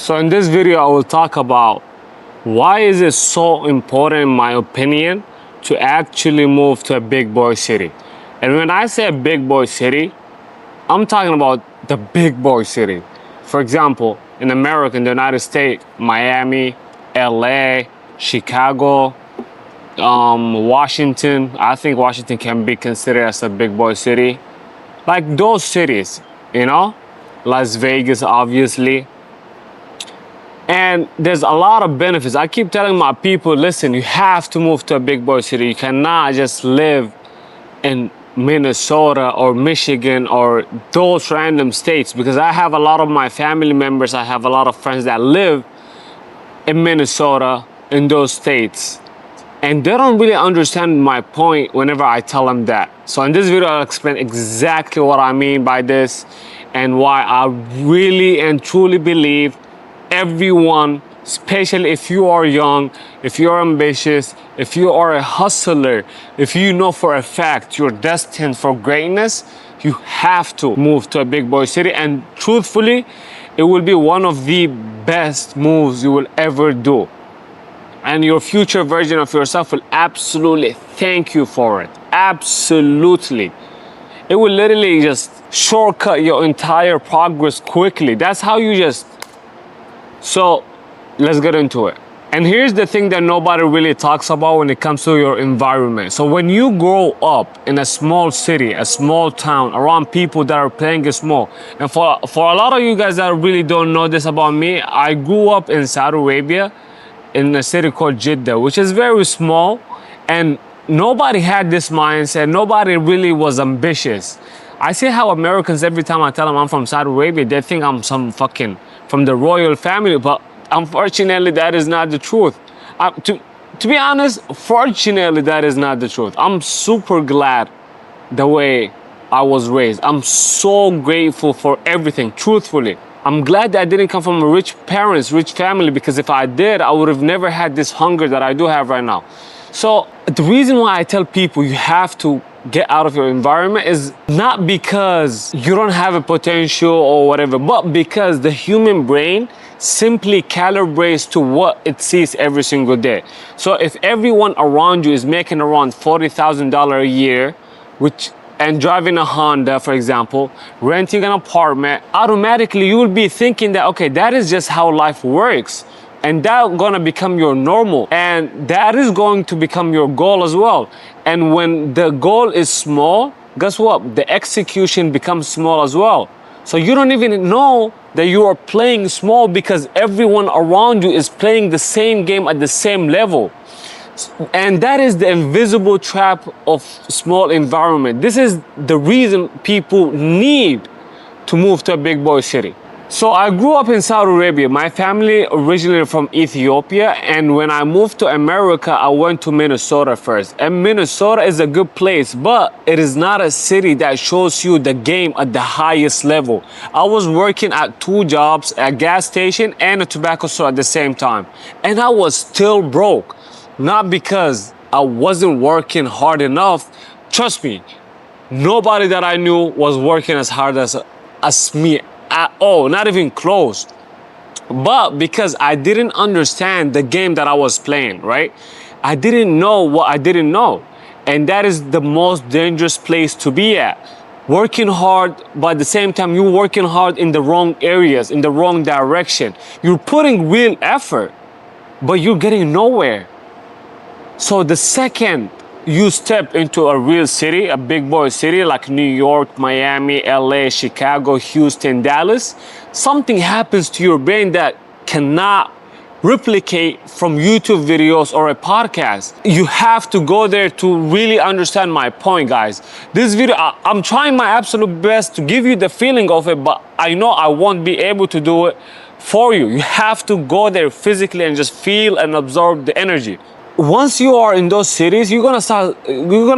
So in this video, I will talk about why is it so important, in my opinion, to actually move to a big boy city. And when I say a big boy city, I'm talking about the big boy city. For example, in America, in the United States, Miami, LA, Chicago, Washington. I think Washington can be considered as a big boy city. Like those cities, you know? Las Vegas, obviously. And there's a lot of benefits. I keep telling my people, listen, you have to move to a big boy city. You cannot just live in Minnesota or Michigan or those random states, because I have a lot of my family members, I have a lot of friends that live in Minnesota, in those states. And they don't really understand my point whenever I tell them that. So in this video, I'll explain exactly what I mean by this and why I really and truly believe everyone, especially if you are young, if you're ambitious, if you are a hustler, if you know for a fact you're destined for greatness, you have to move to a big boy city. And truthfully, it will be one of the best moves you will ever do. And your future version of yourself will absolutely thank you for it. Absolutely. It will literally just shortcut your entire progress quickly. That's how you just... So let's get into it. And here's the thing that nobody really talks about when it comes to your environment. So when you grow up in a small city, a small town, around people that are playing it small, and for a lot of you guys that really don't know this about me, I grew up in Saudi Arabia, in a city called Jeddah, which is very small, and nobody had this mindset. Nobody really was ambitious. I see how Americans, every time I tell them I'm from Saudi Arabia, they think I'm some fucking from the royal family, but unfortunately, that is not the truth. To be honest, fortunately, that is not the truth. I'm super glad the way I was raised. I'm so grateful for everything, truthfully. I'm glad that I didn't come from a rich parents, rich family, because if I did, I would have never had this hunger that I do have right now. So the reason why I tell people you have to get out of your environment is not because you don't have a potential or whatever, but because the human brain simply calibrates to what it sees every single day. So if everyone around you is making around $40,000 a year, and driving a Honda, for example, renting an apartment, automatically you will be thinking that, okay, that is just how life works. And that's gonna become your normal. And that is going to become your goal as well. And when the goal is small, guess what? The execution becomes small as well. So you don't even know that you are playing small because everyone around you is playing the same game at the same level. And that is the invisible trap of small environment. This is the reason people need to move to a big boy city. So I grew up in Saudi Arabia. My family originally from Ethiopia, and when I moved to America, I went to Minnesota first. And Minnesota is a good place, but it is not a city that shows you the game at the highest level. I was working at 2 jobs, a gas station and a tobacco store at the same time, and I was still broke. Not because I wasn't working hard enough. Trust me, nobody that I knew was working as hard as me at all, not even close. But because I didn't understand the game that I was playing, right? I didn't know what I didn't know. And that is the most dangerous place to be at. Working hard, but at the same time, you're working hard in the wrong areas, in the wrong direction. You're putting real effort, but you're getting nowhere. So the second you step into a real city, a big boy city like New York, Miami, LA, Chicago, Houston, Dallas, something happens to your brain that cannot replicate from YouTube videos or a podcast. You have to go there to really understand my point, guys. This video, I'm trying my absolute best to give you the feeling of it, but I know I won't be able to do it for you. You have to go there physically and just feel and absorb the energy. Once you are in those cities, you're gonna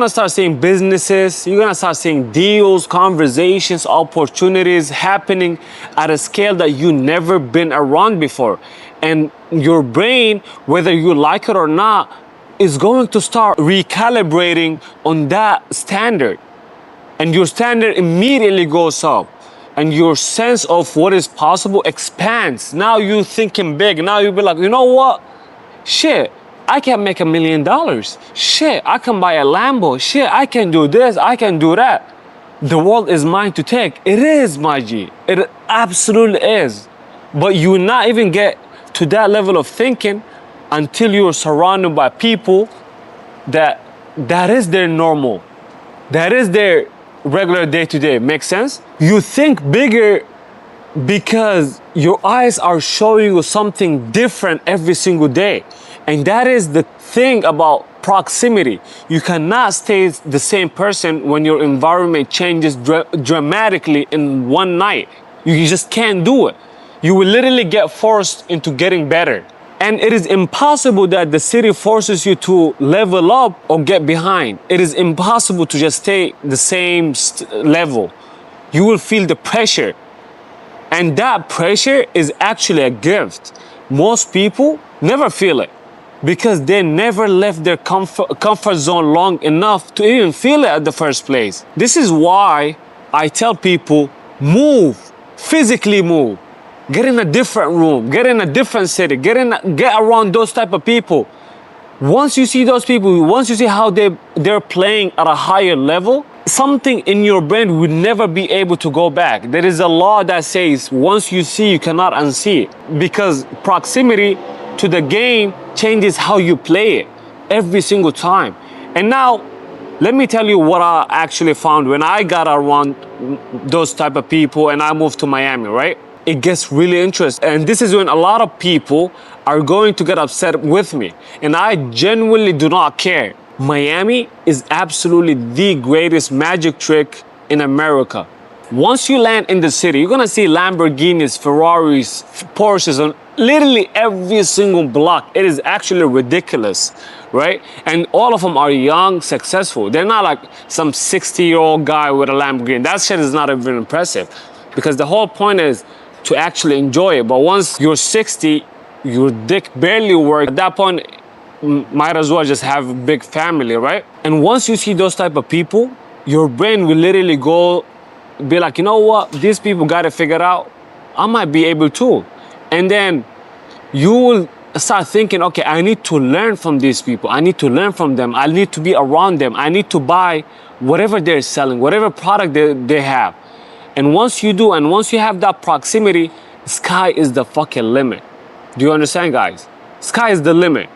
start seeing businesses, you're gonna start seeing deals, conversations, opportunities happening at a scale that you never been around before. And your brain, whether you like it or not, is going to start recalibrating on that standard. And your standard immediately goes up. and your sense of what is possible expands. Now you're thinking big. Now you'll be like, you know what? Shit, I can make $1 million. Shit, I can buy a Lambo. Shit, I can do this. I can do that. The world is mine to take. It is, my G. It absolutely is. But you will not even get to that level of thinking until you're surrounded by people that is their normal. That is their regular day-to-day. Make sense? You think bigger because your eyes are showing you something different every single day. And that is the thing about proximity. You cannot stay the same person when your environment changes dramatically in one night. You just can't do it. You will literally get forced into getting better. And it is impossible that the city forces you to level up or get behind. It is impossible to just stay the same level. You will feel the pressure. And that pressure is actually a gift. Most people never feel it because they never left their comfort zone long enough to even feel it at the first place. This is why I tell people, move, physically move. Get in a different room, get in a different city, get around those type of people. Once you see those people, once you see how they're playing at a higher level, something in your brain will never be able to go back. There is a law that says once you see, you cannot unsee it, because proximity to the game changes how you play it every single time. And now, let me tell you what I actually found when I got around those type of people and I moved to Miami, right? It gets really interesting. And this is when a lot of people are going to get upset with me. And I genuinely do not care. Miami is absolutely the greatest magic trick in America. Once you land in the city, you're gonna see Lamborghinis, Ferraris, Porsches on literally every single block. It is actually ridiculous, right? And all of them are young, successful. They're not like some 60-year-old guy with a Lamborghini. That shit is not even impressive, because the whole point is to actually enjoy it. But once you're 60, your dick barely works. At that point, might as well just have a big family, right? And once you see those type of people, your brain will literally be like, you know what? These people got it figured out. I might be able to. And then you will start thinking, okay, I need to learn from these people. I need to learn from them. I need to be around them. I need to buy whatever they're selling, whatever product they have. And once you do, and once you have that proximity, sky is the fucking limit. Do you understand, guys? Sky is the limit.